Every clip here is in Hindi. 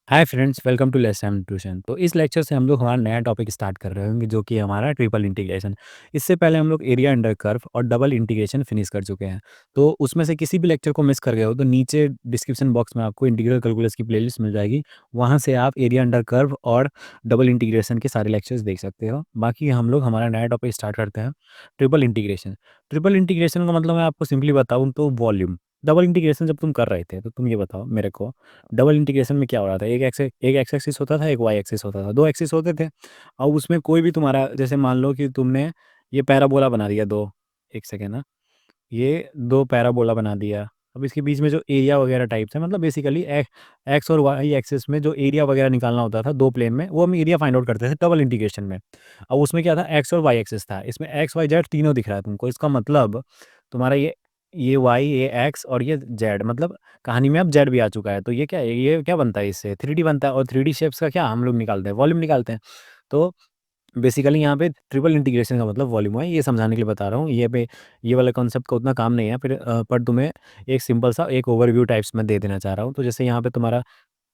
Hi friends, welcome to lesson tuition. तो इस लेक्चर से हम लोग हमारा नया टॉपिक स्टार्ट कर रहे होंगे जो कि हमारा ट्रिपल इंटीग्रेशन। इससे पहले हम लोग एरिया अंडर कर्व और डबल इंटीग्रेशन फिनिश कर चुके हैं। तो उसमें से किसी भी लेक्चर को मिस कर गए हो तो नीचे डिस्क्रिप्शन बॉक्स में आपको इंटीग्रल कैलकुलस की प्लेलिस्ट मिल जाएगी। वहाँ से आप एरिया अंडर कर्व और डबल इंटीग्रेशन के सारे लेक्चर्स देख सकते हो। बाकी हम लोग हमारा नया टॉपिक स्टार्ट करते हैं, ट्रिपल इंटीग्रेशन। ट्रिपल इंटीग्रेशन का मतलब मैं आपको सिंपली बताऊँ तो वॉल्यूम। डबल इंटीग्रेशन जब तुम कर रहे थे तो तुम ये बताओ मेरे को, डबल इंटीग्रेशन में क्या हो रहा था? एक एक्स एक्सिस होता था, एक वाई एक्सिस होता था, 2 एक्सिस होते थे। अब उसमें कोई भी तुम्हारा, जैसे मान लो कि तुमने ये पैराबोला बना दिया 2, 1 सेकंड ना, ये 2 पैराबोला बना दिया। अब इसके बीच में जो एरिया वगैरह टाइप्स है, मतलब बेसिकली एक्स और वाई एक्सिस में जो एरिया वगैरह निकालना होता था 2 प्लेन में, वो हम एरिया फाइंड आउट करते थे डबल इंटीग्रेशन में। अब उसमें क्या था, एक्स और वाई एक्सिस था। इसमें एक्स वाई जेड तीनों दिख रहा है तुमको। इसका मतलब तुम्हारा ये वाई, ये एक्स और ये जेड, मतलब कहानी में अब जेड भी आ चुका है। तो ये क्या है, ये क्या बनता है, इससे 3D बनता है। और 3D शेप्स का क्या हम लोग निकालते हैं, वॉल्यूम निकालते हैं। तो बेसिकली यहाँ पे ट्रिपल इंटीग्रेशन का मतलब वॉल्यूम है, ये समझाने के लिए बता रहा हूँ। ये वाला कॉन्सेप्ट का उतना काम नहीं है फिर, पर तुम्हें एक सिंपल सा एक ओवरव्यू टाइप्स में दे देना चाह रहा हूँ। तो जैसे यहाँ पे तुम्हारा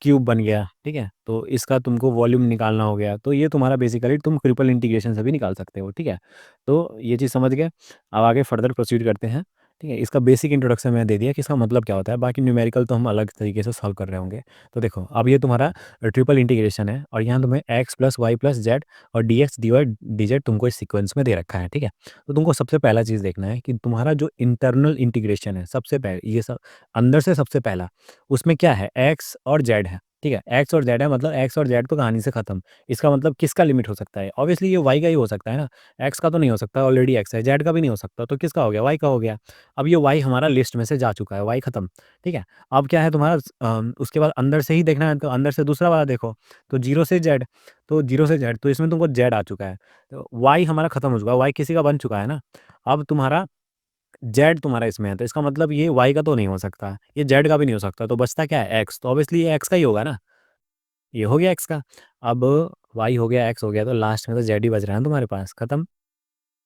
क्यूब बन गया, ठीक है, तो इसका तुमको वॉल्यूम निकालना हो गया, तो ये तुम्हारा बेसिकली तुम ट्रिपल इंटीग्रेशन से भी निकाल सकते हो, ठीक है। तो ये चीज़ समझ गए। अब आगे फर्दर प्रोसीड करते हैं, ठीक है। इसका बेसिक इंट्रोडक्शन मैंने दे दिया कि इसका मतलब क्या होता है। बाकी न्यूमेरिकल तो हम अलग तरीके से सॉल्व कर रहे होंगे। तो देखो, अब ये तुम्हारा ट्रिपल इंटीग्रेशन है और यहाँ तुम्हें x plus y plus z और d x d y d z तुमको इस सीक्वेंस में दे रखा है, ठीक है। तो तुमको सबसे पहला चीज़ देखना है कि तुम्हारा जो इंटरनल इंटीग्रेशन है, सबसे पहले ये सब अंदर से सबसे पहला, उसमें क्या है, एक्स और जेड है, ठीक है। एक्स और जेड है, मतलब एक्स और जेड तो कहानी से खत्म। इसका मतलब किसका लिमिट हो सकता है? ऑब्वियसली ये वाई का ही हो सकता है ना। एक्स का तो नहीं हो सकता, ऑलरेडी एक्स है। जेड का भी नहीं हो सकता, तो किसका हो गया? वाई का हो गया। अब ये वाई हमारा लिस्ट में से जा चुका है, वाई खत्म, ठीक है। अब क्या है तुम्हारा, उसके बाद अंदर से ही देखना है, तो अंदर से दूसरा वाला देखो, तो जीरो से जेड, तो जीरो से जेड, तो इसमें तुमको जेड आ चुका है। तो वाई हमारा खत्म हो चुका है, वाई किसी का बन चुका है ना। अब तुम्हारा जेड तुम्हारा इसमें है, तो इसका मतलब ये वाई का तो नहीं हो सकता, ये जेड का भी नहीं हो सकता, तो बचता क्या है? एक्स। तो ऑब्वियसली ये एक्स का ही होगा ना। ये हो गया एक्स का। अब वाई हो गया, एक्स हो गया, तो लास्ट में तो जेड ही बच रहा है ना तुम्हारे पास, खत्म।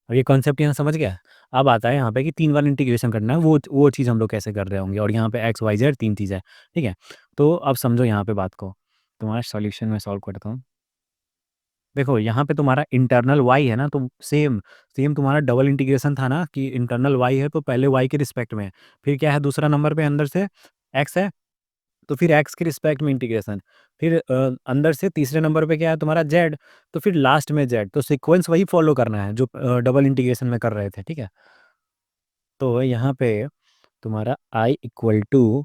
अब ये कॉन्सेप्ट यहाँ समझ गया। अब आता है यहाँ पे कि 3 बार इंटीग्रेशन करना है, वो चीज़ हम लोग कैसे कर रहे होंगे। और यहाँ पे एक्स वाई जेड 3 चीज़ है, ठीक है। तो अब समझो यहाँ पे बात को, तुम्हारा सॉल्यूशन में सॉल्व करता हूँ। देखो यहाँ पे तुम्हारा इंटरनल वाई है ना, तो सेम सेम तुम्हारा डबल इंटीग्रेशन था ना कि इंटरनल वाई है तो पहले वाई के रिस्पेक्ट में, फिर क्या है दूसरा नंबर पे अंदर से एक्स है, तो फिर एक्स के रिस्पेक्ट में इंटीग्रेशन, फिर अंदर से तीसरे नंबर पे क्या है तुम्हारा जेड, तो फिर लास्ट में जेड। तो सीक्वेंस वही फॉलो करना है जो डबल इंटीग्रेशन में कर रहे थे, ठीक है। तो यहाँ पे तुम्हारा आई इक्वल टू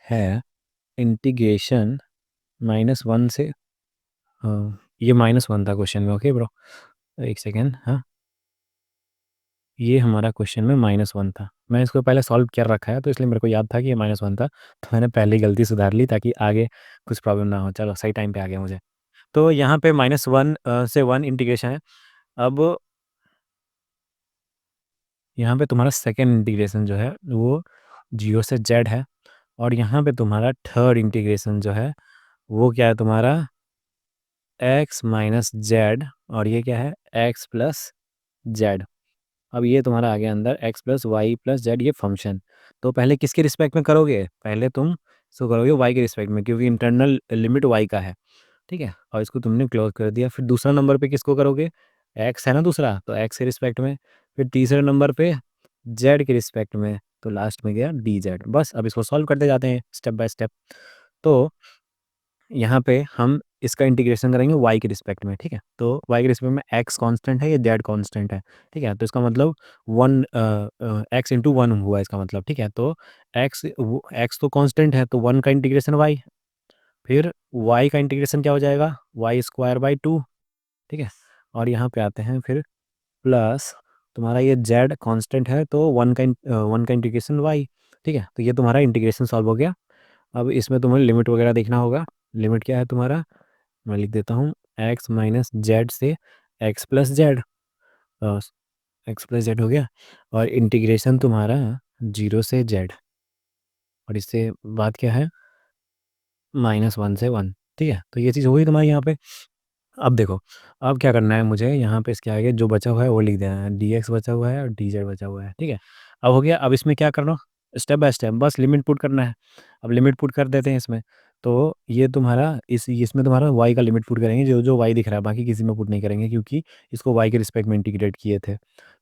है इंटीग्रेशन -1 से, ये -1 था क्वेश्चन में, ओके ब्रो, एक सेकेंड, हाँ। ये हमारा क्वेश्चन में -1 था। मैं इसको पहले सॉल्व कर रखा है, तो इसलिए मेरे को याद था कि ये -1 था, तो मैंने पहले ही गलती सुधार ली ताकि आगे कुछ प्रॉब्लम ना हो। चलो सही टाइम पे आ गया मुझे। तो यहाँ पे -1 से 1 इंटीग्रेशन है। अब यहाँ पे तुम्हारा सेकंड इंटीग्रेशन जो है वो 0 से जेड है। और यहाँ पे तुम्हारा थर्ड इंटीग्रेशन जो है वो क्या है तुम्हारा, एक्स माइनस जेड, और ये क्या है, एक्स प्लस जेड। अब ये तुम्हारा आ गया अंदर x plus y plus z, ये फंक्शन। तो पहले किसके रिस्पेक्ट में करोगे? पहले तुम इसको करोगे वाई के रिस्पेक्ट में, क्योंकि इंटरनल लिमिट वाई का है, ठीक है। और इसको तुमने क्लोज कर दिया। फिर दूसरा नंबर पे किसको करोगे? एक्स है ना दूसरा, तो एक्स के रिस्पेक्ट में। फिर तीसरे नंबर पे जेड के रिस्पेक्ट में, तो लास्ट में गया डी जेड। बस अब इसको सॉल्व करते जाते हैं स्टेप बाय स्टेप। तो यहाँ पे हम इसका इंटीग्रेशन करेंगे वाई के रिस्पेक्ट में, ठीक है। तो वाई के रिस्पेक्ट में एक्स कांस्टेंट है, ये जेड कांस्टेंट है, ठीक है। तो इसका मतलब 1 एक्स इंटू 1 हुआ इसका मतलब, ठीक है। तो एक्स तो कांस्टेंट है, तो 1 का इंटीग्रेशन वाई, फिर वाई का इंटीग्रेशन क्या हो जाएगा, वाई स्क्वायर बाई 2, ठीक है। और यहाँ पे आते हैं फिर प्लस तुम्हारा ये जेड कांस्टेंट है, तो 1 का इंटीग्रेशन वाई, ठीक है। तो ये तुम्हारा इंटीग्रेशन सॉल्व हो गया। अब इसमें तुम्हें लिमिट वगैरह देखना होगा। लिमिट क्या है तुम्हारा, मैं लिख देता हूँ, एक्स माइनस जेड से x plus Z, x plus Z हो गया। और इंटीग्रेशन तुम्हारा 0 से जेड, और इससे बात क्या है, -1 से 1, ठीक है। तो ये चीज़ हो गई तुम्हारी यहाँ पे। अब देखो, अब क्या करना है मुझे, यहाँ पे इसके आगे जो बचा हुआ है वो लिख देना है, डी एक्स बचा हुआ है और डी जेड बचा हुआ है, ठीक है। अब हो गया। अब इसमें क्या करना, स्टेप बाय स्टेप बस लिमिट पुट करना है। अब लिमिट पुट कर देते हैं इसमें। तो ये तुम्हारा इसमें तुम्हारा y का लिमिट पुट करेंगे, जो जो y दिख रहा है, बाकी किसी में पुट नहीं करेंगे क्योंकि इसको y के रिस्पेक्ट में इंटीग्रेट किए थे।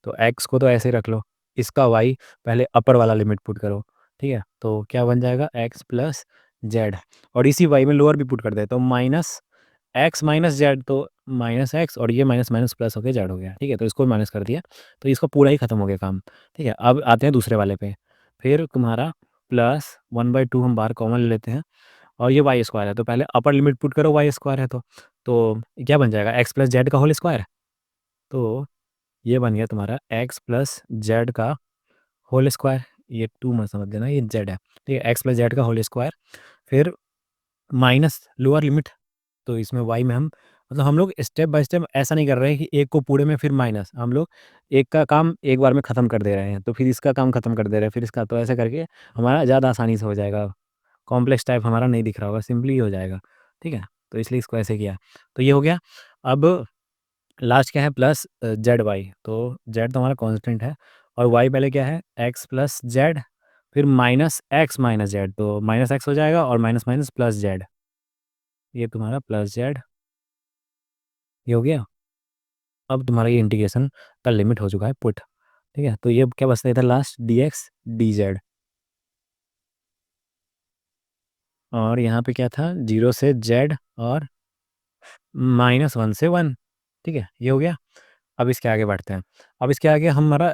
तो x को तो ऐसे ही रख लो, इसका y पहले अपर वाला लिमिट पुट करो, ठीक है। तो क्या बन जाएगा x प्लस जेड, और इसी y में लोअर भी पुट कर दे तो माइनस एक्स माइनस जेड, तो माइनस एक्स और ये माइनस माइनस प्लस होके जेड हो गया, ठीक है। तो इसको माइनस कर दिया, तो इसका पूरा ही खत्म हो गया काम, ठीक है। अब आते हैं दूसरे वाले पे, फिर तुम्हारा प्लस 1/2 हम बाहर कॉमन ले लेते हैं, और ये वाई स्क्वायर है, तो पहले अपर लिमिट पुट करो, वाई स्क्वायर है तो क्या बन जाएगा, एक्स प्लस जेड का होल स्क्वायर। तो ये बन गया तुम्हारा एक्स प्लस जेड का होल स्क्वायर, ये टू मत समझ लेना, ये जेड है, ठीक है। एक्स प्लस जेड का होल स्क्वायर, फिर माइनस लोअर लिमिट, तो इसमें वाई में हम मतलब हम लोग स्टेप बाय स्टेप ऐसा नहीं कर रहे हैं कि एक को पूरे में फिर माइनस, हम लोग एक का काम एक बार में ख़त्म कर दे रहे हैं, तो फिर इसका काम ख़त्म कर दे रहे हैं, फिर इसका, तो ऐसे करके हमारा ज़्यादा आसानी से हो जाएगा, कॉम्प्लेक्स टाइप हमारा नहीं दिख रहा होगा, सिंपली हो जाएगा, ठीक है। तो इसलिए इसको ऐसे किया, तो ये हो गया। अब लास्ट क्या है, प्लस जेड वाई, तो जेड तो हमारा कांस्टेंट है, और वाई पहले क्या है, एक्स प्लस जेड, फिर माइनस एक्स माइनस जेड, तो माइनस एक्स हो जाएगा और माइनस माइनस प्लस जेड, ये तुम्हारा प्लस जेड, ये हो गया। अब तुम्हारा ये इंटीग्रेशन का लिमिट हो चुका है पुट, ठीक है। तो ये क्या बचता है इधर last, D x D Z, और यहाँ पे क्या था, 0 से जेड और -1 से 1, ठीक है, ये हो गया। अब इसके आगे बढ़ते हैं, अब इसके आगे हमारा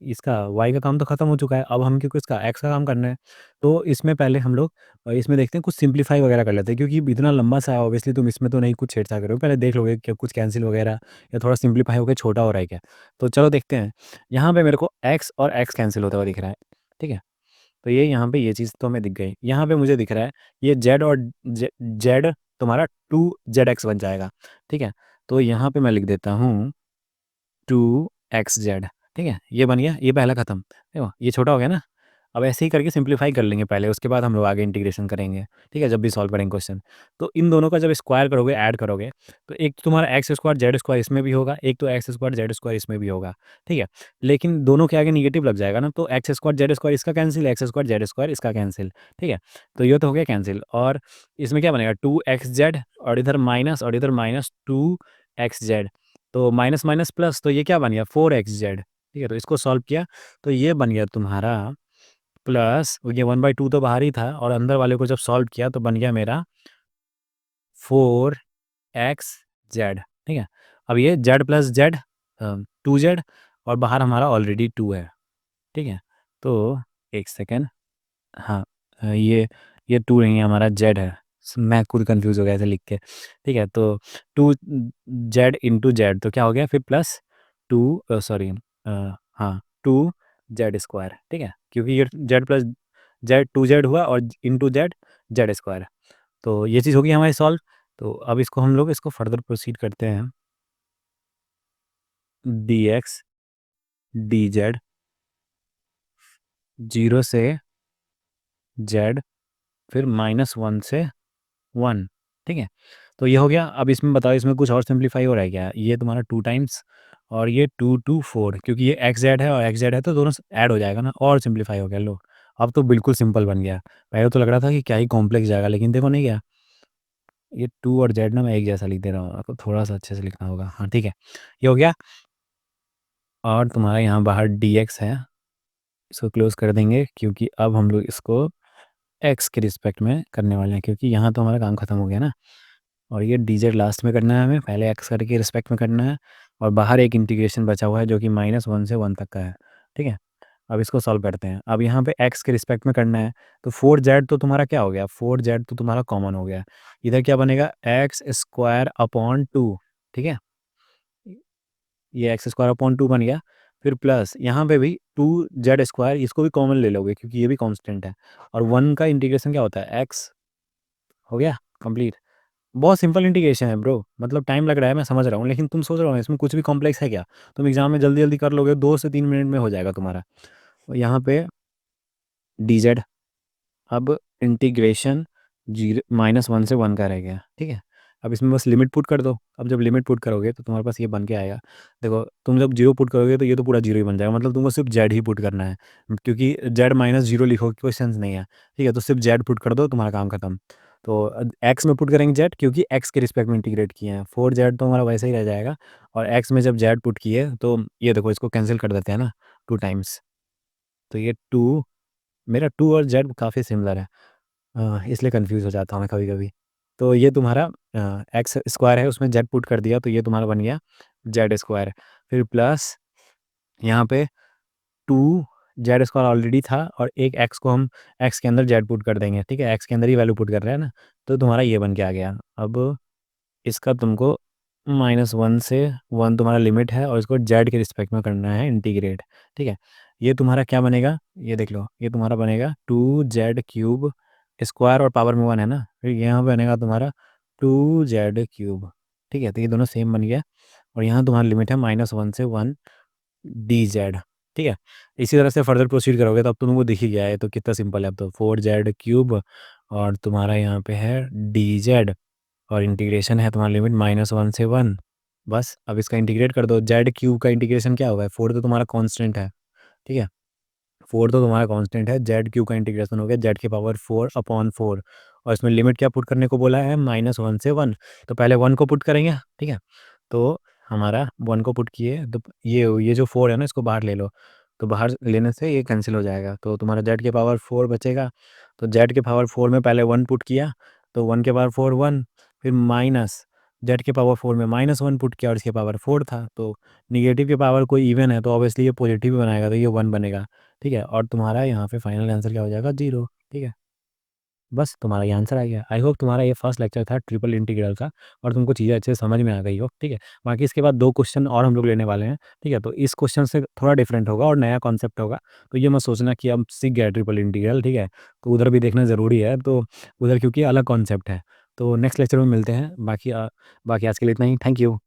इसका y का काम तो खत्म हो चुका है, अब हम क्योंकि इसका x का काम करना है, तो इसमें पहले हम लोग इसमें देखते हैं कुछ सिंप्लीफाई वगैरह कर लेते हैं, क्योंकि इतना लंबा सा है, ऑब्वियसली तुम इसमें तो नहीं कुछ छेड़छाड़ करोगे, पहले देख लोगे कि कुछ कैंसिल वगैरह या थोड़ा सिंप्लीफाई होकर छोटा हो रहा है क्या। तो चलो देखते हैं, यहाँ पे मेरे को x और x कैंसिल होता हुआ दिख रहा है, ठीक है। तो ये यहाँ पे ये चीज़ तो हमें दिख गई, यहाँ पे मुझे दिख रहा है ये z और z तुम्हारा 2zx बन जाएगा, ठीक है। तो यहाँ पे मैं लिख देता हूँ 2xz, ठीक है, ये बन गया, ये पहला खत्म, देखो ये छोटा हो गया ना। अब ऐसे ही करके सिंप्लीफाई कर लेंगे पहले, उसके बाद हम लोग आगे इंटीग्रेशन करेंगे, ठीक है, जब भी सॉल्व करेंगे क्वेश्चन। तो इन दोनों का जब स्क्वायर करोगे, ऐड करोगे, तो एक तो तुम्हारा एक्स स्क्वायर जेड स्क्वायर इसमें भी होगा, एक तो एक्स स्क्वायर जेड स्क्वायर इसमें भी होगा, ठीक है। लेकिन दोनों के आगे निगेटिव लग जाएगा ना, तो एक्स स्क्वायर जेड स्क्वायर इसका cancel, x square Z square इसका कैंसिल, ठीक है। तो ये तो हो गया कैंसिल, और इसमें क्या बनेगा, 2xz, और इधर माइनस, और इधर माइनस 2xz, तो माइनस माइनस प्लस, तो ये क्या बन गया 4xz, ठीक है। तो इसको सॉल्व किया, तो ये बन गया तुम्हारा प्लस, ये 1/2 तो बाहर ही था, और अंदर वाले को जब सॉल्व किया तो बन गया मेरा 4xz, ठीक है। अब ये z प्लस जेड 2z, और बाहर हमारा ऑलरेडी 2 है, ठीक है। तो एक सेकेंड, हाँ, ये 2 नहीं है, हमारा जेड है, मैं खुद कंफ्यूज हो गया ऐसे लिख के, ठीक है। तो 2z इंटू जेड, तो क्या हो गया फिर प्लस 2, सॉरी, हाँ, 2z स्क्वायर, ठीक है, क्योंकि ये जेड प्लस जेड 2z हुआ, और इंटू जेड जेड स्क्वायर, तो ये चीज़ होगी हमारी सॉल्व। तो अब इसको हम लोग इसको फर्दर प्रोसीड करते हैं, डी एक्स डी जेड 0 से जेड, फिर -1 से 1, ठीक है। तो ये हो गया। अब इसमें बताओ, इसमें कुछ और सिंप्लीफाई हो रहा है क्या, ये तुम्हारा 2 टाइम्स, और ये 2 2 4, क्योंकि ये एक्स जेड है और एक्स जेड है, तो दोनों ऐड हो जाएगा ना, और सिंप्लीफाई हो गया, लो अब तो बिल्कुल सिंपल बन गया। पहले तो लग रहा था कि क्या ही कॉम्प्लेक्स जाएगा, लेकिन देखो नहीं गया। ये 2 और जेड ना मैं एक जैसा लिख दे रहा हूँ, आपको थोड़ा सा अच्छे से लिखना होगा, हाँ ठीक है, ये हो गया। और तुम्हारा यहाँ बाहर डी एक्स है, इसको क्लोज कर देंगे, क्योंकि अब हम लोग इसको एक्स के रिस्पेक्ट में करने वाले हैं, क्योंकि यहाँ तो हमारा काम खत्म हो गया ना। और ये डी जेड लास्ट में करना है, हमें पहले एक्स करके रिस्पेक्ट में करना है, और बाहर एक इंटीग्रेशन बचा हुआ है जो कि -1 से 1 तक का है, ठीक है। अब इसको सॉल्व करते हैं, अब यहाँ पे एक्स के रिस्पेक्ट में करना है, तो 4z तो तुम्हारा क्या हो गया, 4z तो तुम्हारा कॉमन हो गया, इधर क्या बनेगा, एक्स स्क्वायर अपॉन 2, ठीक है, ये एक्स स्क्वायर अपॉन 2 बन गया। फिर प्लस यहाँ पे भी 2z स्क्वायर, इसको भी कॉमन ले लोगे क्योंकि ये भी कांस्टेंट है, और 1 का इंटीग्रेशन क्या होता है, एक्स, हो गया कंप्लीट। बहुत सिंपल इंटीग्रेशन है ब्रो, मतलब टाइम लग रहा है मैं समझ रहा हूँ, लेकिन तुम सोच रहे हो इसमें कुछ भी कॉम्प्लेक्स है क्या, तुम एग्जाम में जल्दी जल्दी कर लोगे, 2 से 3 मिनट में हो जाएगा तुम्हारा। और यहाँ पे डी जेड, अब इंटीग्रेशन जीरो -1 से 1 का रह गया, ठीक है। अब इसमें बस लिमिट पुट कर दो, अब जब लिमिट पुट करोगे तो तुम्हारे पास ये बन के आएगा, देखो तुम जब जीरो पुट करोगे तो ये तो पूरा जीरो ही बन जाएगा, मतलब तुमको सिर्फ जेड ही पुट करना है, क्योंकि जेड -0 लिखो कोई सेंस नहीं है, ठीक है। तो सिर्फ जेड पुट कर दो, तुम्हारा काम खत्म। तो एक्स में पुट करेंगे जेड, क्योंकि एक्स के रिस्पेक्ट में इंटीग्रेट किए हैं, 4z तो हमारा वैसे ही रह जाएगा। और एक्स में जब जेड पुट किए तो ये देखो इसको कैंसिल कर देते हैं ना 2 टाइम्स, तो ये 2, मेरा 2 और जेड काफ़ी सिमिलर है, इसलिए कंफ्यूज हो जाता हूँ मैं कभी कभी। तो ये तुम्हारा एक्स स्क्वायर है, उसमें जेड पुट कर दिया तो ये तुम्हारा बन गया जेड स्क्वायर। फिर प्लस यहाँ पे 2 जेड स्क्वायर ऑलरेडी था, और एक एक्स को हम एक्स के अंदर जेड पुट कर देंगे, ठीक है, एक्स के अंदर ही वैल्यू पुट कर रहे हैं ना, तो तुम्हारा ये बन के आ गया। अब इसका तुमको -1 से 1 तुम्हारा लिमिट है, और इसको जेड के रिस्पेक्ट में करना है इंटीग्रेट, ठीक है। ये तुम्हारा क्या बनेगा, ये देख लो, ये तुम्हारा बनेगा 2z³ स्क्वायर, और पावर में 1 है ना, फिर यहाँ बनेगा तुम्हारा 2z³, ठीक है। तो ये दोनों सेम बन गया, और यहाँ तुम्हारा लिमिट है -1 से 1 dz, ठीक है। इसी तरह से फर्दर प्रोसीड करोगे तो अब तुमको दिख ही गया है, तो कितना सिंपल है, अब तो 4z³ और तुम्हारा यहाँ पे है dz, और इंटीग्रेशन है तुम्हारा लिमिट -1 से 1। बस अब इसका इंटीग्रेट कर दो, z³ का इंटीग्रेशन क्या होगा, 4 तो तुम्हारा कांस्टेंट है, ठीक है, 4 तो तुम्हारा कांस्टेंट है, z³ का इंटीग्रेशन हो गया z⁴/4, और इसमें लिमिट क्या पुट करने को बोला है, -1 से 1, तो पहले 1 को पुट करेंगे, ठीक है। तो हमारा 1 को पुट किए तो ये जो 4 है ना, इसको बाहर ले लो, तो बाहर लेने से ये कैंसिल हो जाएगा, तो तुम्हारा z⁴ बचेगा। तो z⁴ में पहले 1 पुट किया, तो 1⁴ 1, फिर माइनस z⁴ में -1 पुट किया, और इसके पावर 4 था, तो निगेटिव के पावर कोई इवन है तो ऑब्वियसली ये पॉजिटिव बनाएगा, तो ये 1 बनेगा, ठीक है। और तुम्हारा यहाँ पे फाइनल आंसर क्या हो जाएगा, 0, ठीक है। बस तुम्हारा ये आंसर आ गया। आई होप तुम्हारा ये फर्स्ट लेक्चर था ट्रिपल इंटीग्रल का, और तुमको चीज़ें अच्छे से समझ में आ गई हो, ठीक है। बाकी इसके बाद 2 क्वेश्चन और हम लोग लेने वाले हैं, ठीक है। तो इस क्वेश्चन से थोड़ा डिफरेंट होगा और नया कॉन्सेप्ट होगा, तो ये मत सोचना कि हम सीख गए ट्रिपल इंटीग्रल, ठीक है। तो उधर भी देखना ज़रूरी है, तो उधर क्योंकि अलग कॉन्सेप्ट है। तो नेक्स्ट लेक्चर में मिलते हैं, बाकी आज के लिए इतना ही। Thank you.